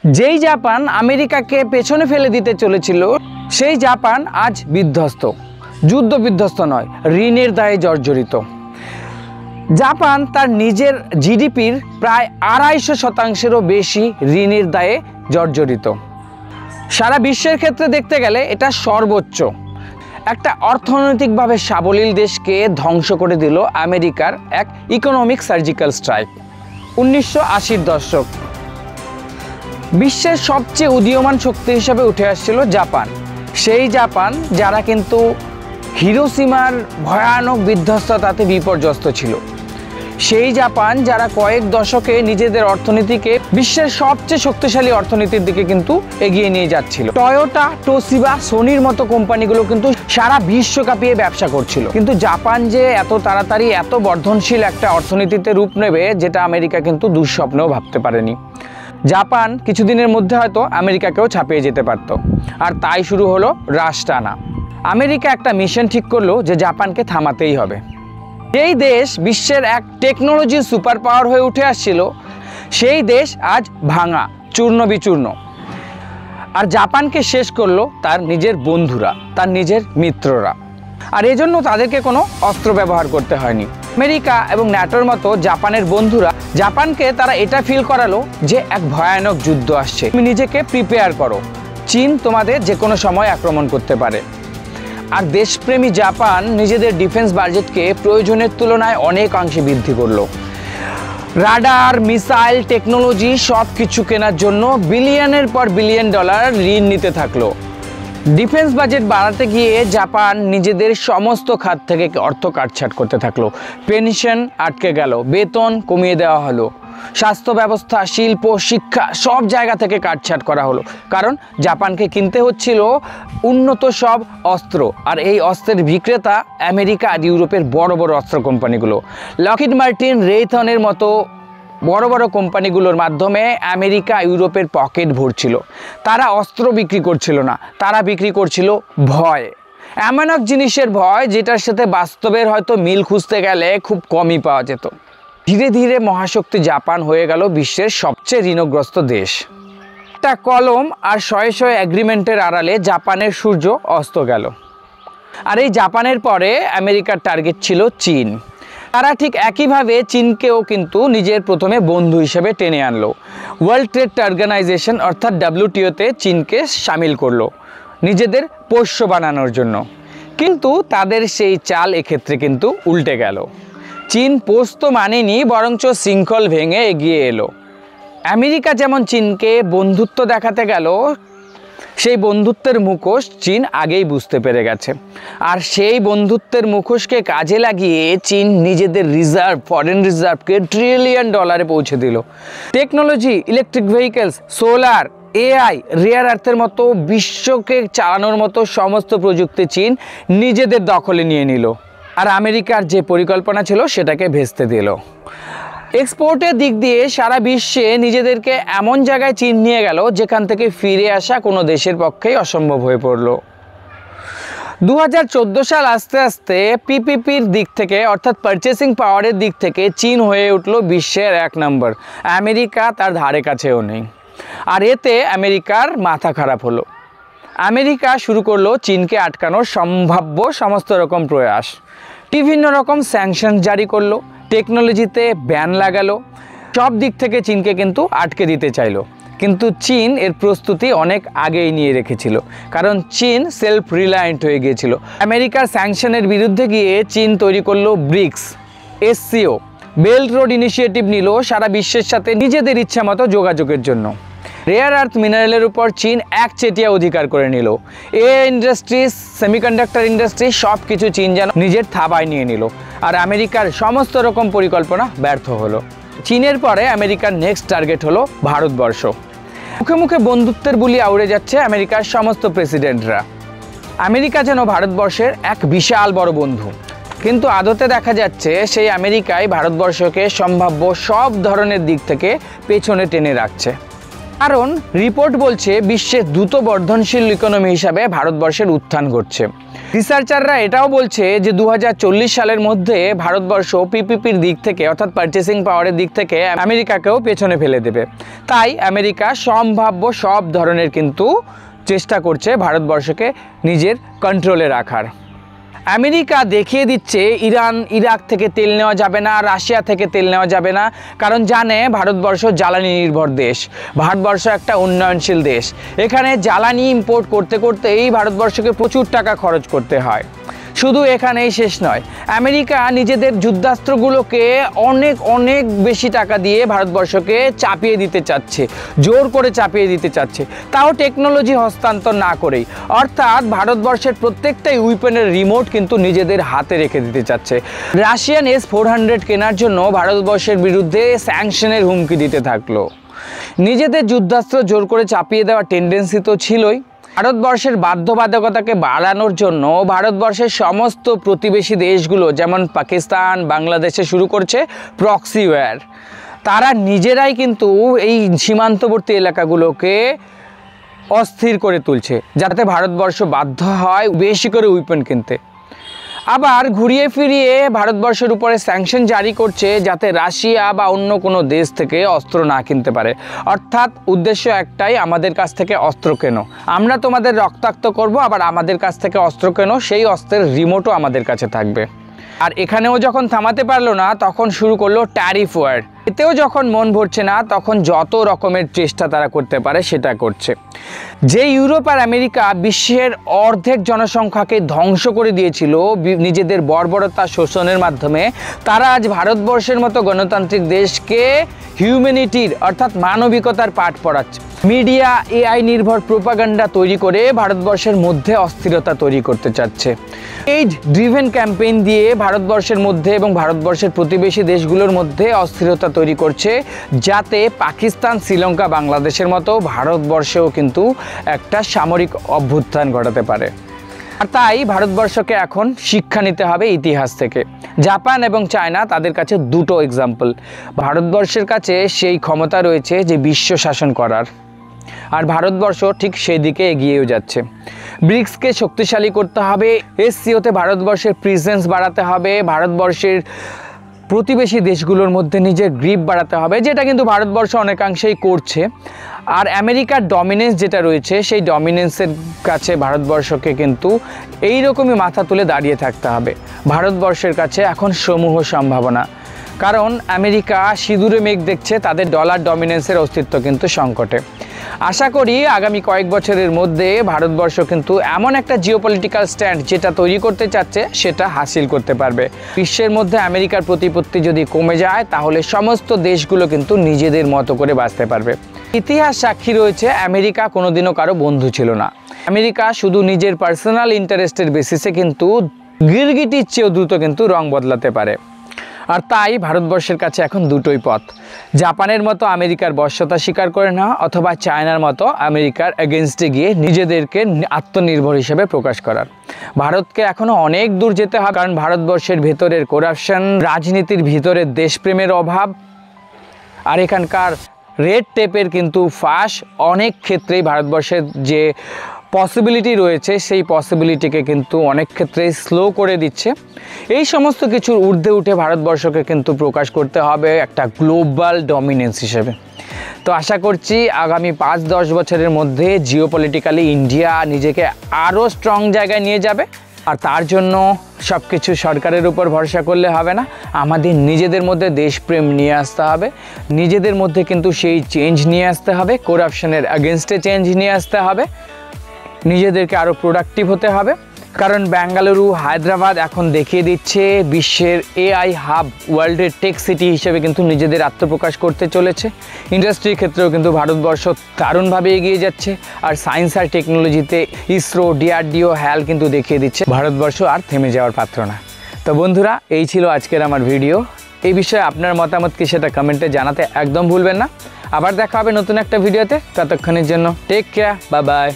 যেই জাপান আমেরিকাকে পেছনে ফেলে দিতে চলেছিল, সেই জাপান আজ বিধ্বস্ত, যুদ্ধ বিধ্বস্ত নয়, ঋণের দায়ে জর্জরিত। জাপান তার নিজের জিডিপির প্রায় ২৫০%-এরও বেশি ঋণের দায়ে জর্জরিত। সারা বিশ্বের ক্ষেত্রে দেখতে গেলে এটা সর্বোচ্চ। একটা অর্থনৈতিকভাবে সাবলীল দেশকে ধ্বংস করে দিল আমেরিকার এক ইকোনমিক সার্জিক্যাল স্ট্রাইক। ১৯৮০-র দশক বিশ্বের সবচেয়ে উদীয়মান শক্তি হিসেবে উঠে আসছিল জাপান। সেই জাপান যারা কিন্তু হিরোশিমার ভয়ানক বিধ্বস্ততাতে বিপর্যস্ত ছিল। সেই জাপান যারা কয়েক দশকে নিজেদের অর্থনীতিকে বিশ্বের সবচেয়ে শক্তিশালী অর্থনীতির দিকে কিন্তু এগিয়ে নিয়ে যাচ্ছিল। টয়োটা, তোশিবা, সোনির মতো কোম্পানিগুলো কিন্তু সারা বিশ্ব কাঁপিয়ে ব্যবসা করছিল। কিন্তু জাপান যে এত তাড়াতাড়ি এত বর্ধনশীল একটা অর্থনীতিতে রূপ নেবে, যেটা আমেরিকা কিন্তু দুঃস্বপ্নেও ভাবতে পারেনি। জাপান কিছুদিনের মধ্যে হয়তো আমেরিকাকেও ছাপিয়ে যেতে পারত। আর তাই শুরু হলো রাশ টানা। আমেরিকা একটা মিশন ঠিক করলো যে জাপানকে থামাতেই হবে। যেই দেশ বিশ্বের এক টেকনোলজির সুপার পাওয়ার হয়ে উঠে আসছিল, সেই দেশ আজ ভাঙা, চূর্ণ বিচূর্ণ। আর জাপানকে শেষ করলো তার নিজের বন্ধুরা, তার নিজের মিত্ররা। আর এজন্য তাদেরকে কোনো অস্ত্র ব্যবহার করতে হয়নি। আমেরিকা এবং ন্যাটোর মতো জাপানের বন্ধুরা জাপানকে তারা এটা ফিল করালো যে এক ভয়ানক যুদ্ধ আসছে, তুমি নিজেকে প্রিপেয়ার করো, চীন তোমাদের যে কোনো সময় আক্রমণ করতে পারে। আর দেশপ্রেমী জাপান নিজেদের ডিফেন্স বাজেটকে প্রয়োজনের তুলনায় অনেক অংশে বৃদ্ধি করলো। রাডার, মিসাইল, টেকনোলজি সব কিছু কেনার জন্য বিলিয়নের পর বিলিয়ন ডলার ঋণ নিতে থাকলো। ডিফেন্স বাজেট বাড়াতে গিয়ে জাপান নিজেদের সমস্ত খাত থেকে অর্থ কাটছাট করতে থাকলো। পেনশন আটকে গেল, বেতন কমিয়ে দেওয়া হলো, স্বাস্থ্য ব্যবস্থা, শিল্প, শিক্ষা সব জায়গা থেকে কাটছাট করা হলো। কারণ জাপানকে কিনতে হচ্ছিল উন্নত সব অস্ত্র। আর এই অস্ত্রের বিক্রেতা আমেরিকা আর ইউরোপের বড় বড় অস্ত্র কোম্পানিগুলো। লকহিড মার্টিন, রেইথনের মতো বড় বড় কোম্পানিগুলোর মাধ্যমে আমেরিকা ইউরোপের পকেট ভরছিল। তারা অস্ত্র বিক্রি করছিল না, তারা বিক্রি করছিল ভয়। এমন এক জিনিসের ভয় যেটার সাথে বাস্তবের হয়তো মিল খুঁজতে গেলে খুব কমই পাওয়া যেত। ধীরে ধীরে মহাশক্তি জাপান হয়ে গেল বিশ্বের সবচেয়ে ঋণগ্রস্ত দেশ। একটা কলম আর শয়ে শয়ে এগ্রিমেন্টের আড়ালে জাপানের সূর্য অস্ত গেল। আর এই জাপানের পরে আমেরিকার টার্গেট ছিল চীন। তারা ঠিক একইভাবে চীনকেও কিন্তু নিজের প্রথমে বন্ধু হিসেবে টেনে আনলো। ওয়ার্ল্ড ট্রেড অর্গানাইজেশন অর্থাৎ WTO-তে চীনকে সামিল করলো নিজেদের পোষ্য বানানোর জন্য। কিন্তু তাদের সেই চাল এক্ষেত্রে কিন্তু উল্টে গেল। চীন পোস্ত মানেনি, বরঞ্চ শৃঙ্খল ভেঙে এগিয়ে এলো। আমেরিকা যেমন চীনকে বন্ধুত্ব দেখাতে গেল, সেই বন্ধুত্বের মুখোশ চীন আগেই বুঝতে পেরে গেছে। আর সেই বন্ধুত্বের মুখোশকে কাজে লাগিয়ে চীন নিজেদের রিজার্ভ, ফরেন রিজার্ভকে ট্রিলিয়ন ডলারে পৌঁছে দিল। Technology, electric vehicles, solar, AI, rare আর্থের মতো বিশ্বকে চালানোর মতো সমস্ত প্রযুক্তি চীন নিজেদের দখলে নিয়ে নিল। আর আমেরিকার যে পরিকল্পনা ছিল সেটাকে ভেস্তে দিল। এক্সপোর্টের দিক দিয়ে সারা বিশ্বে নিজেদেরকে এমন জায়গায় চীন নিয়ে গেল যেখান থেকে ফিরে আসা কোনো দেশের পক্ষেই অসম্ভব হয়ে পড়ল। 2014 সাল আস্তে আস্তে PPPর দিক থেকে অর্থাৎ পারচেসিং পাওয়ারের দিক থেকে চীন হয়ে উঠল বিশ্বের 1 নম্বর। আমেরিকা তার ধারে কাছেও নেই। আর এতে আমেরিকার মাথা খারাপ হলো। আমেরিকা শুরু করলো চীনকে আটকানোর সম্ভাব্য সমস্ত রকম প্রয়াস। বিভিন্ন রকম স্যাংশন জারি করলো, টেকনোলজিতে ব্যান লাগালো, সব দিক থেকে চীনকে কিন্তু আটকে দিতে চাইলো। কিন্তু চীন এর প্রস্তুতি অনেক আগেই নিয়ে রেখেছিল, কারণ চীন সেলফ রিলায়েন্ট হয়ে গিয়েছিল। আমেরিকার স্যাংশনের বিরুদ্ধে গিয়ে চীন তৈরি করলো BRICS, SCO, belt road initiative নিল সারা বিশ্বের সাথে নিজেদের ইচ্ছা মতো যোগাযোগের জন্য। রেয়ার আর্থ মিনারেলের উপর চীন একচেটিয়া অধিকার করে নিল। ইন্ডাস্ট্রিজ, সেমিকন্ডাক্টর ইন্ডাস্ট্রি সব কিছু চীন যেন নিজের থাবায় নিয়ে নিল। আর আমেরিকার সমস্ত রকম পরিকল্পনা ব্যর্থ হলো। চীনের পরে আমেরিকার নেক্সট টার্গেট হলো ভারতবর্ষ। মুখে মুখে বন্ধুত্বের বুলি আউড়ে যাচ্ছে আমেরিকার সমস্ত প্রেসিডেন্টরা। আমেরিকা যেন ভারতবর্ষের এক বিশাল বড় বন্ধু, কিন্তু আদতে দেখা যাচ্ছে সেই আমেরিকাই ভারতবর্ষকে সম্ভাব্য সব ধরনের দিক থেকে পেছনে টেনে রাখছে। কারণ রিপোর্ট বলছে বিশ্বের দ্রুত বর্ধনশীল ইকোনমি হিসাবে ভারতবর্ষের উত্থান ঘটছে। রিসার্চাররা এটাও বলছে যে 2040 সালের মধ্যে ভারতবর্ষ পিপিপির দিক থেকে অর্থাৎ পারচেসিং পাওয়ারের দিক থেকে আমেরিকাকেও পেছনে ফেলে দেবে। তাই আমেরিকা সম্ভাব্য সব ধরনের কিন্তু চেষ্টা করছে ভারতবর্ষকে নিজের কন্ট্রোলে রাখার। আমেরিকা দেখিয়ে দিচ্ছে ইরান ইরাক থেকে তেল নেওয়া যাবে না, রাশিয়া থেকে তেল নেওয়া যাবে না, কারণ জানে ভারতবর্ষ জ্বালানি নির্ভর দেশ, ভারতবর্ষ একটা উন্নয়নশীল দেশ। এখানে জ্বালানি ইম্পোর্ট করতে করতেই ভারতবর্ষকে প্রচুর টাকা খরচ করতে হয়। শুধু এখানেই শেষ নয়, আমেরিকা নিজেদের যুদ্ধাস্ত্রগুলোকে অনেক অনেক বেশি টাকা দিয়ে ভারতবর্ষকে চাপিয়ে দিতে চাচ্ছে, জোর করে চাপিয়ে দিতে চাচ্ছে, তাও টেকনোলজি হস্তান্তর না করেই। অর্থাৎ ভারতবর্ষের প্রত্যেকটাই উইপেনের রিমোট কিন্তু নিজেদের হাতে রেখে দিতে চাচ্ছে। রাশিয়ান S-400 কেনার জন্য ভারতবর্ষের বিরুদ্ধে স্যাংশনের হুমকি দিতে থাকলো। নিজেদের যুদ্ধাস্ত্র জোর করে চাপিয়ে দেওয়ার টেন্ডেন্সি তো ছিলই। ভারতবর্ষের বাধ্যবাধকতাকে বাড়ানোর জন্য ভারতবর্ষের সমস্ত প্রতিবেশী দেশগুলো যেমন পাকিস্তান, বাংলাদেশে শুরু করছে প্রক্সি ওয়্যার। তারা নিজেরাই কিন্তু এই সীমান্তবর্তী এলাকাগুলোকে অস্থির করে তুলছে, যাতে ভারতবর্ষ বাধ্য হয় বেশি করে উইপেন কিনতে। আবার ঘুরিয়ে ফিরিয়ে ভারতবর্ষের উপরে স্যাংশন জারি করছে যাতে রাশিয়া বা অন্য কোনো দেশ থেকে অস্ত্র না কিনতে পারে। অর্থাৎ উদ্দেশ্য একটাই, আমাদের কাছ থেকে অস্ত্র কেনো, আমরা তোমাদের রক্তাক্ত করব, আবার আমাদের কাছ থেকে অস্ত্র কেনো, সেই অস্ত্রের রিমোটও আমাদের কাছে থাকবে। আর এখানেও যখন থামাতে পারলো না তখন শুরু করলো ট্যারিফ ওয়ার। এতেও যখন মন ভরছে না তখন যত রকমের চেষ্টা তারা করতে পারে সেটা করছে। যে ইউরোপ আর আমেরিকা বিশ্বের অর্ধেক জনসংখ্যাকে ধ্বংস করে দিয়েছিল নিজেদের বর্বরতা শোষণের মাধ্যমে, তারা আজ ভারতবর্ষের মতো গণতান্ত্রিক দেশকে হিউম্যানিটির অর্থাৎ মানবিকতার পাঠ পড়াচ্ছে। মিডিয়া AI নির্ভর প্রোপাগান্ডা তৈরি করে ভারতবর্ষের মধ্যে অস্থিরতা তৈরি করতে চাচ্ছে। এই ড্রিভেন ক্যাম্পেইন দিয়ে ভারতবর্ষের মধ্যে এবং ভারতবর্ষের প্রতিবেশী দেশগুলোর মধ্যে অস্থিরতা তৈরি করছে, যাতে পাকিস্তান, শ্রীলঙ্কা, বাংলাদেশের মতো ভারতবর্ষেও কিন্তু একটা সামরিক অভ্যুত্থান ঘটাতে পারে। আর তাই ভারতবর্ষকে এখন শিক্ষা নিতে হবে ইতিহাস থেকে। জাপান এবং চায়না তাদের কাছে দুটো এক্সাম্পল। ভারতবর্ষের কাছে সেই ক্ষমতা রয়েছে যে বিশ্ব শাসন করার, আর ভারতবর্ষ ঠিক সেই দিকে এগিয়েও যাচ্ছে। ব্রিক্সকে শক্তিশালী করতে হবে, SCOতে ভারতবর্ষের প্রেজেন্স বাড়াতে হবে, ভারতবর্ষের প্রতিবেশী দেশগুলোর মধ্যে নিজের গ্রিপ বাড়াতে হবে, যেটা কিন্তু ভারতবর্ষ অনেকাংশেই করছে। আর আমেরিকার ডমিনেন্স যেটা রয়েছে সেই ডমিনেন্সের কাছে ভারতবর্ষকে কিন্তু এইরকমই মাথা তুলে দাঁড়িয়ে থাকতে হবে। ভারতবর্ষের কাছে এখন সমূহ সম্ভাবনা, কারণ আমেরিকা সিঁদুরে মেঘ দেখছে, তাদের ডলার ডমিনেন্সের অস্তিত্ব কিন্তু সংকটে। আশা করি আগামী কয়েক বছরের মধ্যে ভারতবর্ষ কিন্তু এমন একটা জিওপলিটিক্যাল স্ট্যান্ড যেটা তৈরি করতে চাচ্ছে সেটা হাসিল করতে পারবে। বিশ্বের মধ্যে আমেরিকার প্রতিপত্তি যদি কমে যায় তাহলে সমস্ত দেশগুলো কিন্তু নিজেদের মতো করে বাঁচতে পারবে। ইতিহাস সাক্ষী রয়েছে আমেরিকা কোনোদিনও কারো বন্ধু ছিল না। আমেরিকা শুধু নিজের পার্সোনাল ইন্টারেস্টের বেসিসে কিন্তু গিরগিটির চেয়েও দ্রুত কিন্তু রং বদলাতে পারে। আর তাই ভারতবর্ষের কাছে এখন দুটোই পথ, জাপানের মতো আমেরিকার বশ্যতা স্বীকার করে না, অথবা চায়নার মতো আমেরিকার এগেনস্টে গিয়ে নিজেদেরকে আত্মনির্ভর হিসেবে প্রকাশ করার। ভারতকে এখনও অনেক দূর যেতে হবে, কারণ ভারতবর্ষের ভেতরের করাপশন, রাজনীতির ভিতরের দেশপ্রেমের অভাব, আর এখানকার রেড টেপের কিন্তু ফাঁস অনেক ক্ষেত্রেই ভারতবর্ষের যে পসিবিলিটি রয়েছে সেই পসিবিলিটিকে কিন্তু অনেক ক্ষেত্রেই স্লো করে দিচ্ছে। এই সমস্ত কিছুর ঊর্ধ্বে উঠে ভারতবর্ষকে কিন্তু প্রকাশ করতে হবে একটা গ্লোবাল ডমিনেন্স হিসেবে। তো আশা করছি আগামী 5-10 বছরের মধ্যে জিওপলিটিক্যালি ইন্ডিয়া নিজেকে আরও স্ট্রং জায়গায় নিয়ে যাবে। আর তার জন্য সব কিছু সরকারের উপর ভরসা করলে হবে না, আমাদের নিজেদের মধ্যে দেশপ্রেম নিয়ে আসতে হবে, নিজেদের মধ্যে কিন্তু সেই চেঞ্জ নিয়ে আসতে হবে, করাপশনের এগেনস্টে চেঞ্জ নিয়ে আসতে হবে, নিজেদেরকে আরও প্রোডাক্টিভ হতে হবে। কারণ বেঙ্গালুরু, হায়দ্রাবাদ এখন দেখিয়ে দিচ্ছে বিশ্বের AI হাব, ওয়ার্ল্ডের টেক সিটি হিসেবে কিন্তু নিজেদের আত্মপ্রকাশ করতে চলেছে। ইন্ডাস্ট্রির ক্ষেত্রেও কিন্তু ভারতবর্ষ দারুণভাবে এগিয়ে যাচ্ছে। আর সায়েন্স আর টেকনোলজিতে ইসরো, DRDO, HAL কিন্তু দেখিয়ে দিচ্ছে ভারতবর্ষ আর থেমে যাওয়ার পাত্র না। তো বন্ধুরা, এই ছিল আজকের আমার ভিডিও। এই বিষয়ে আপনার মতামত কি সেটা কমেন্টে জানাতে একদম ভুলবেন না। আবার দেখা হবে নতুন একটা ভিডিওতে, ততক্ষণের জন্য টেক কেয়ার, বাই বাই।